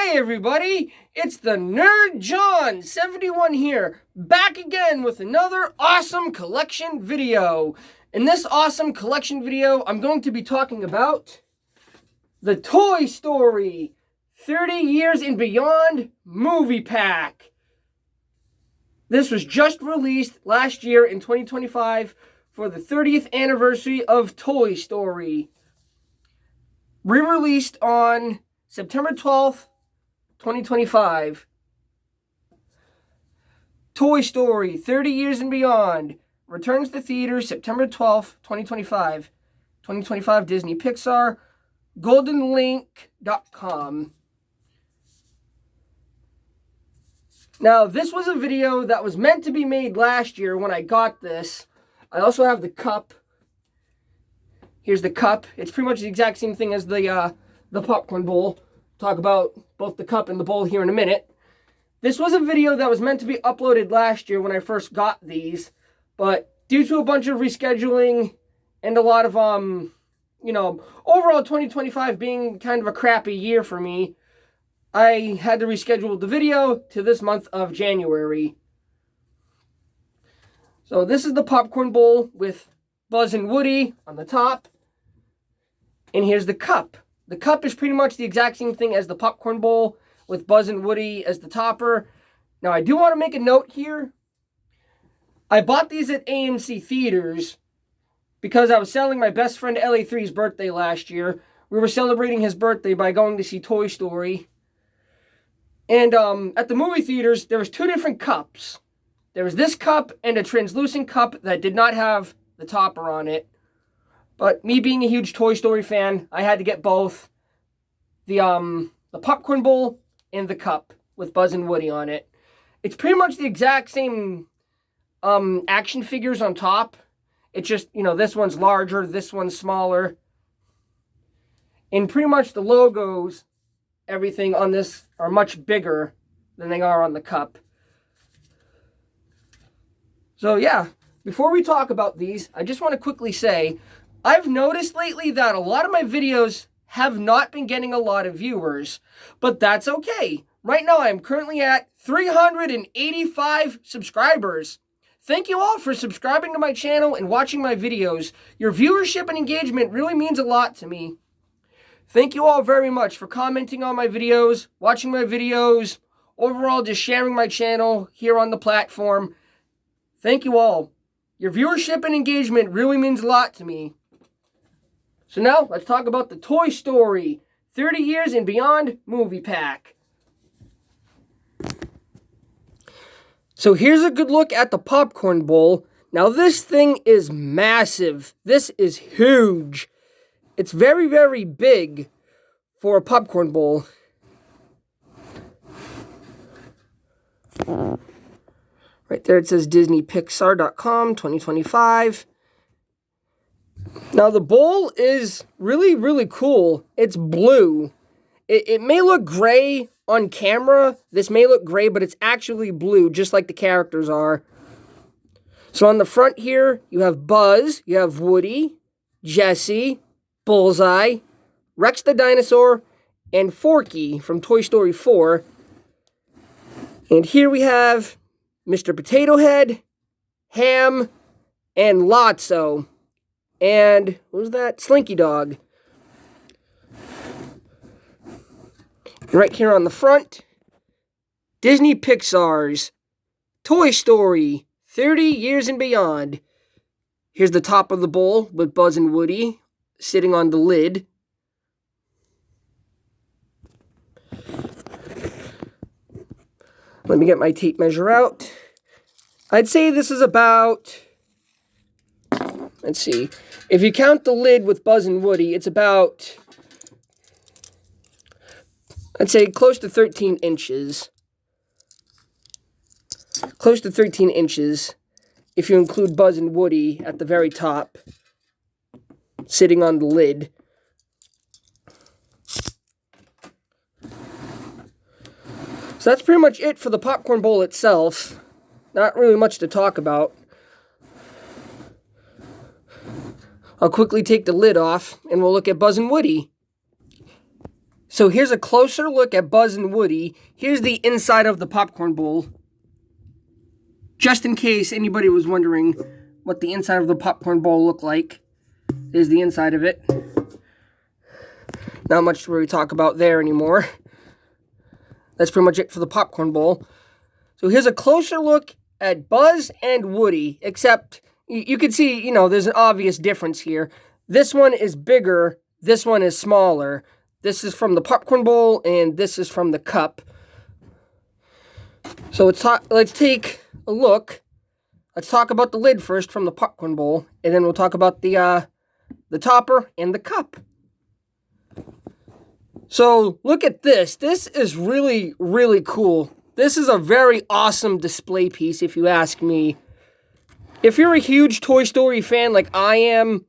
Hi everybody, it's the Nerd John 71 here, back again with another awesome collection video. In this awesome collection video, I'm going to be talking about the Toy Story 30 Years and Beyond movie pack. This was just released last year in 2025 for the 30th anniversary of Toy Story. Re-released on September 12th, 2025. Toy Story 30 Years and Beyond returns to theaters September 12th, 2025. 2025 Disney Pixar, goldenlink.com. Now, this was a video that was meant to be made last year when I got this. I also have the cup. Here's the cup. It's pretty much the exact same thing as the popcorn bowl. Talk about both the cup and the bowl here in a minute. This was a video that was meant to be uploaded last year when I first got these, but due to a bunch of rescheduling and a lot of, overall 2025 being kind of a crappy year for me, I had to reschedule the video to this month of January. So this is the popcorn bowl with Buzz and Woody on the top. And here's the cup. The cup is pretty much the exact same thing as the popcorn bowl with Buzz and Woody as the topper. Now, I do want to make a note here. I bought these at AMC Theaters because I was selling my best friend LA3's birthday last year. We were celebrating his birthday by going to see Toy Story. And at the movie theaters, there was two different cups. There was this cup and a translucent cup that did not have the topper on it. But me being a huge Toy Story fan, I had to get both. The popcorn bowl and the cup with Buzz and Woody on it. It's pretty much the exact same action figures on top. It's just, this one's larger, this one's smaller. And pretty much the logos, everything on this are much bigger than they are on the cup. So yeah, before we talk about these, I just want to quickly say, I've noticed lately that a lot of my videos have not been getting a lot of viewers, but that's okay. Right now, I'm currently at 385 subscribers. Thank you all for subscribing to my channel and watching my videos. Your viewership and engagement really means a lot to me. Thank you all very much for commenting on my videos, watching my videos, overall just sharing my channel here on the platform. Thank you all. Your viewership and engagement really means a lot to me. So now, let's talk about the Toy Story 30 Years and Beyond movie pack. So here's a good look at the popcorn bowl. Now this thing is massive. This is huge. It's very, very big for a popcorn bowl. Right there it says DisneyPixar.com 2025. Now the bowl is really, really cool. It's blue. It may look gray on camera. This may look gray, but it's actually blue, just like the characters are. So on the front here, you have Buzz, you have Woody, Jessie, Bullseye, Rex the Dinosaur, and Forky from Toy Story 4. And here we have Mr. Potato Head, Ham, and Lotso. And, what was that? Slinky Dog. Right here on the front, Disney Pixar's Toy Story 30 Years and Beyond. Here's the top of the bowl with Buzz and Woody sitting on the lid. Let me get my tape measure out. I'd say this is about, let's see, if you count the lid with Buzz and Woody, it's about, I'd say close to 13 inches. Close to 13 inches if you include Buzz and Woody at the very top, sitting on the lid. So that's pretty much it for the popcorn bowl itself. Not really much to talk about. I'll quickly take the lid off and we'll look at Buzz and Woody. So here's a closer look at Buzz and Woody. Here's the inside of the popcorn bowl. Just in case anybody was wondering what the inside of the popcorn bowl looked like. There's the inside of it. Not much to really talk about there anymore. That's pretty much it for the popcorn bowl. So here's a closer look at Buzz and Woody, except you can see, you know, there's an obvious difference here. This one is bigger, this one is smaller. This is from the popcorn bowl, and this is from the cup. So let's take a look. Let's talk about the lid first from the popcorn bowl, and then we'll talk about the topper and the cup. So look at this. This is really, really cool. This is a very awesome display piece, if you ask me. If you're a huge Toy Story fan like I am,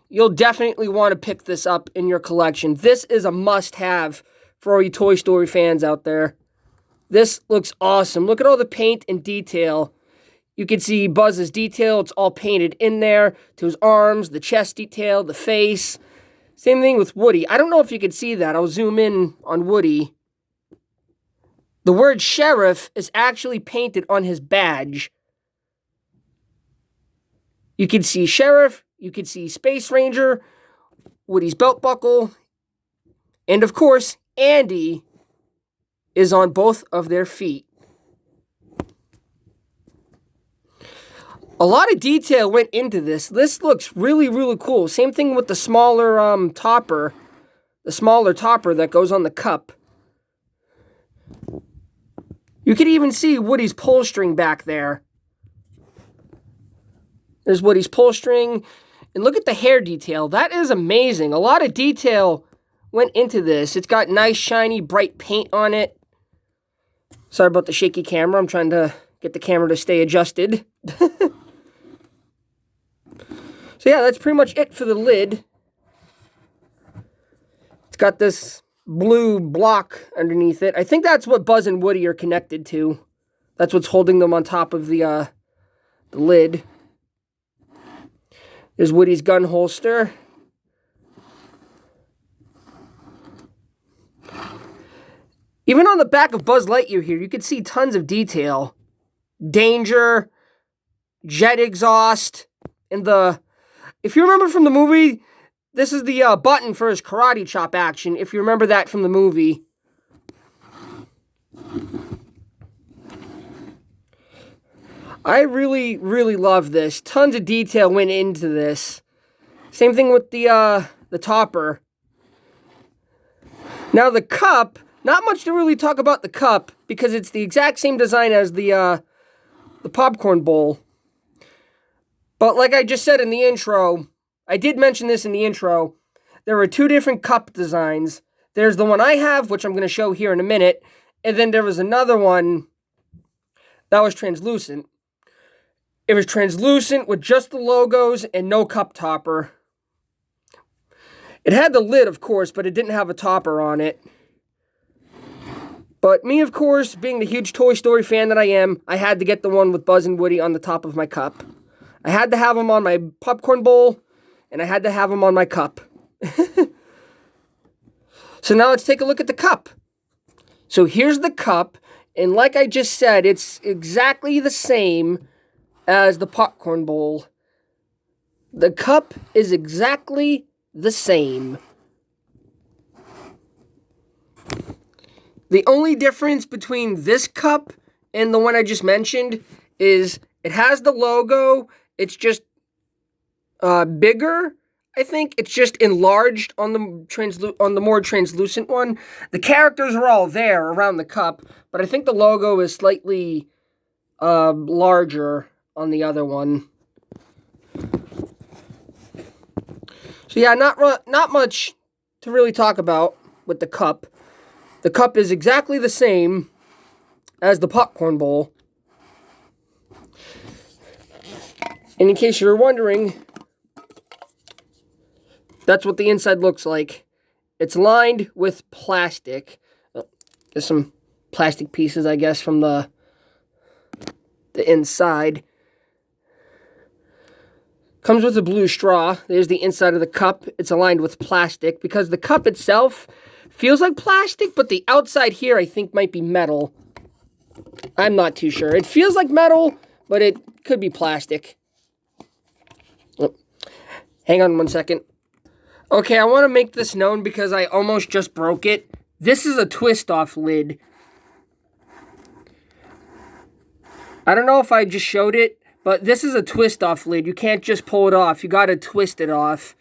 you'll definitely want to pick this up in your collection. This is a must-have for all you Toy Story fans out there. This looks awesome. Look at all the paint and detail. You can see Buzz's detail. It's all painted in there to his arms, the chest detail, the face. Same thing with Woody. I don't know if you can see that. I'll zoom in on Woody. The word sheriff is actually painted on his badge. You can see sheriff. You can see Space Ranger, Woody's belt buckle, and of course, Andy is on both of their feet. A lot of detail went into this. This looks really, really cool. Same thing with the smaller topper. The smaller topper that goes on the cup. You can even see Woody's pull string back there. There's Woody's pull string. And look at the hair detail. That is amazing. A lot of detail went into this. It's got nice, shiny, bright paint on it. Sorry about the shaky camera. I'm trying to get the camera to stay adjusted. So yeah, that's pretty much it for the lid. It's got this blue block underneath it. I think that's what Buzz and Woody are connected to. That's what's holding them on top of the lid. There's Woody's gun holster. Even on the back of Buzz Lightyear here, you can see tons of detail. Danger, jet exhaust, and if you remember from the movie, this is the button for his karate chop action, if you remember that from the movie. I really, really love this. Tons of detail went into this. Same thing with the topper. Now the cup, not much to really talk about the cup, because it's the exact same design as the popcorn bowl. But like I just said in the intro, I did mention this in the intro, there are two different cup designs. There's the one I have, which I'm going to show here in a minute, and then there was another one that was translucent. It was translucent with just the logos and no cup topper. It had the lid, of course, but it didn't have a topper on it. But me, of course, being the huge Toy Story fan that I am, I had to get the one with Buzz and Woody on the top of my cup. I had to have them on my popcorn bowl, and I had to have them on my cup. So now let's take a look at the cup. So here's the cup, and like I just said, it's exactly the same as the popcorn bowl. The cup is exactly the same. The only difference between this cup and the one I just mentioned is it has the logo. It's just bigger. I think it's just enlarged on the more translucent one. The characters are all there around the cup, but I think the logo is slightly larger on the other one. So yeah, not much to really talk about with the cup. The cup is exactly the same as the popcorn bowl. And in case you're wondering, that's what the inside looks like. It's lined with plastic. Oh, there's some plastic pieces, I guess, from the inside. Comes with a blue straw. There's the inside of the cup. It's aligned with plastic because the cup itself Feels like plastic, but the outside here I think might be metal. I'm not too sure. It feels like metal, but it could be plastic. Oh, hang on one second. Okay, I want to make this known because I almost just broke it. This is a twist-off lid. I don't know if I just showed it, but this is a twist-off lid. You can't just pull it off. You got to twist it off.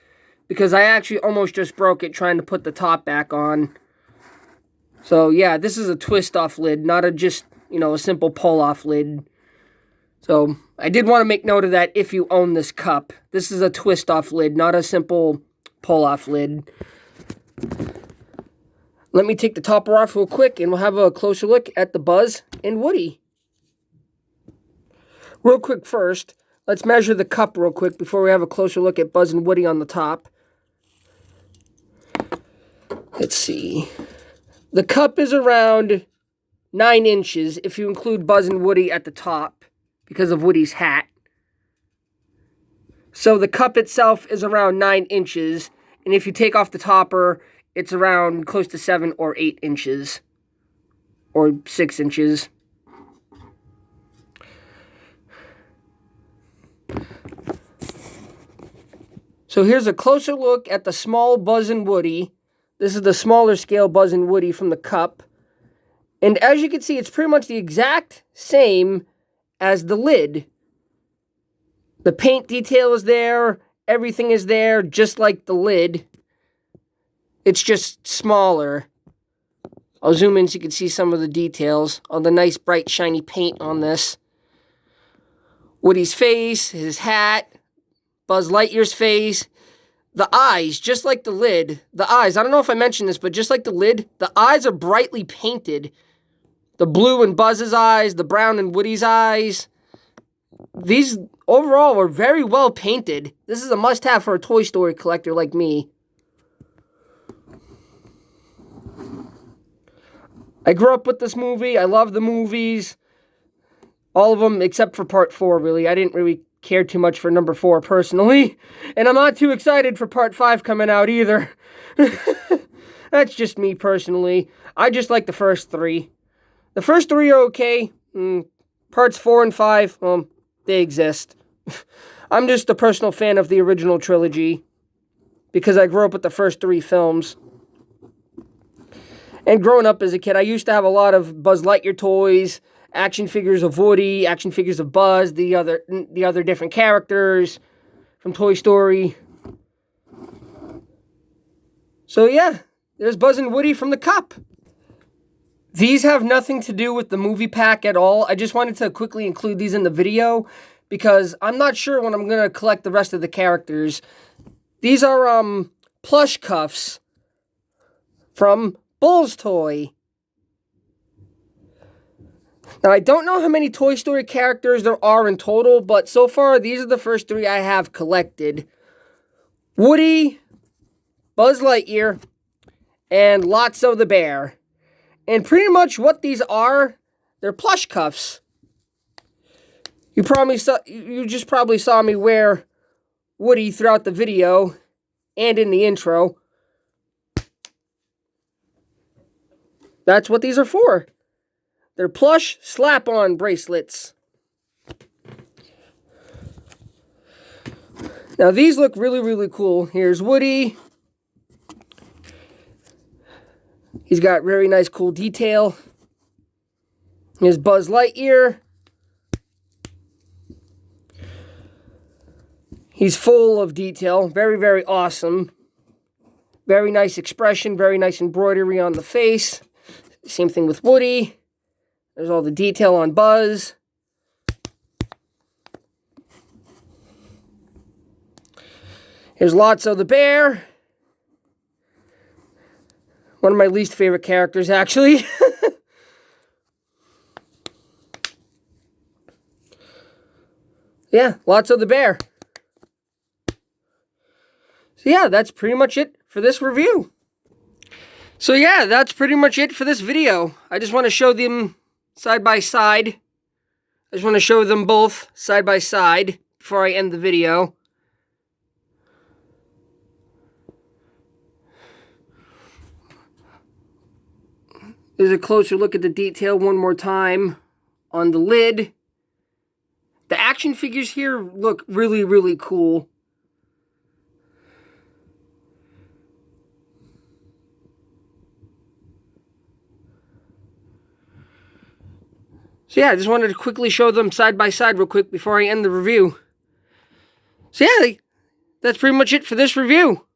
Because I actually almost just broke it trying to put the top back on. So, yeah, this is a twist-off lid, not a just, you know, a simple pull-off lid. So, I did want to make note of that if you own this cup. This is a twist-off lid, not a simple pull-off lid. Let me take the topper off real quick, and we'll have a closer look at the Buzz and Woody. Real quick first, let's measure the cup real quick before we have a closer look at Buzz and Woody on the top. Let's see. The cup is around 9 inches if you include Buzz and Woody at the top because of Woody's hat. So the cup itself is around 9 inches, and if you take off the topper, it's around close to 7 or 8 inches, or 6 inches. So here's a closer look at the small Buzz and Woody. This is the smaller scale Buzz and Woody from the cup. And as you can see, it's pretty much the exact same as the lid. The paint detail is there. Everything is there, just like the lid. It's just smaller. I'll zoom in so you can see some of the details on the nice, bright, shiny paint on this. Woody's face, his hat, Buzz Lightyear's face. The eyes, just like the lid, the eyes, I don't know if I mentioned this, but just like the lid, the eyes are brightly painted. The blue in Buzz's eyes, the brown in Woody's eyes. These, overall, are very well painted. This is a must-have for a Toy Story collector like me. I grew up with this movie. I love the movies. All of them, except for Part 4, really. I didn't really care too much for number 4 personally, and I'm not too excited for part 5 coming out either. That's just me personally. I just like the first 3. The first 3 are okay. Parts 4 and 5, they exist. I'm just a personal fan of the original trilogy because I grew up with the first 3 films. And growing up as a kid, I used to have a lot of Buzz Lightyear toys, action figures of Woody, action figures of Buzz, the other different characters from Toy Story. So yeah, there's Buzz and Woody from the cup. These have nothing to do with the movie pack at all. I just wanted to quickly include these in the video because I'm not sure when I'm going to collect the rest of the characters. These are plush cuffs from Bull's Toy. Now, I don't know how many Toy Story characters there are in total, but so far, these are the first 3 I have collected. Woody, Buzz Lightyear, and Lotso the Bear. And pretty much what these are, they're plush cuffs. You just probably saw me wear Woody throughout the video and in the intro. That's what these are for. They're plush slap-on bracelets. Now, these look really, really cool. Here's Woody. He's got very nice, cool detail. Here's Buzz Lightyear. He's full of detail. Very, very awesome. Very nice expression. Very nice embroidery on the face. Same thing with Woody. There's all the detail on Buzz. Here's Lotso the Bear. One of my least favorite characters, actually. Yeah, Lotso the Bear. So yeah, that's pretty much it for this review. So yeah, that's pretty much it for this video. I just want to show them side by side. I just want to show them both side by side before I end the video. There's a closer look at the detail one more time on the lid. The action figures here look really, really cool. So yeah, I just wanted to quickly show them side by side real quick before I end the review. So yeah, that's pretty much it for this review.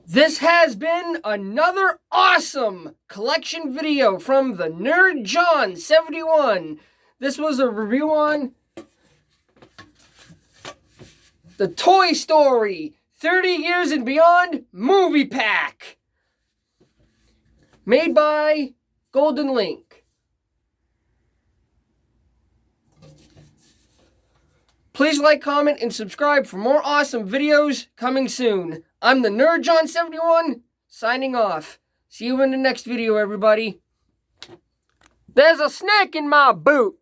This has been another awesome collection video from the Nerd John 71. This was a review on the Toy Story 30 Years and Beyond Movie Pack, made by Golden Link. Please like, comment, and subscribe for more awesome videos coming soon. I'm the Nerd John 71, signing off. See you in the next video, everybody. There's a snake in my boot.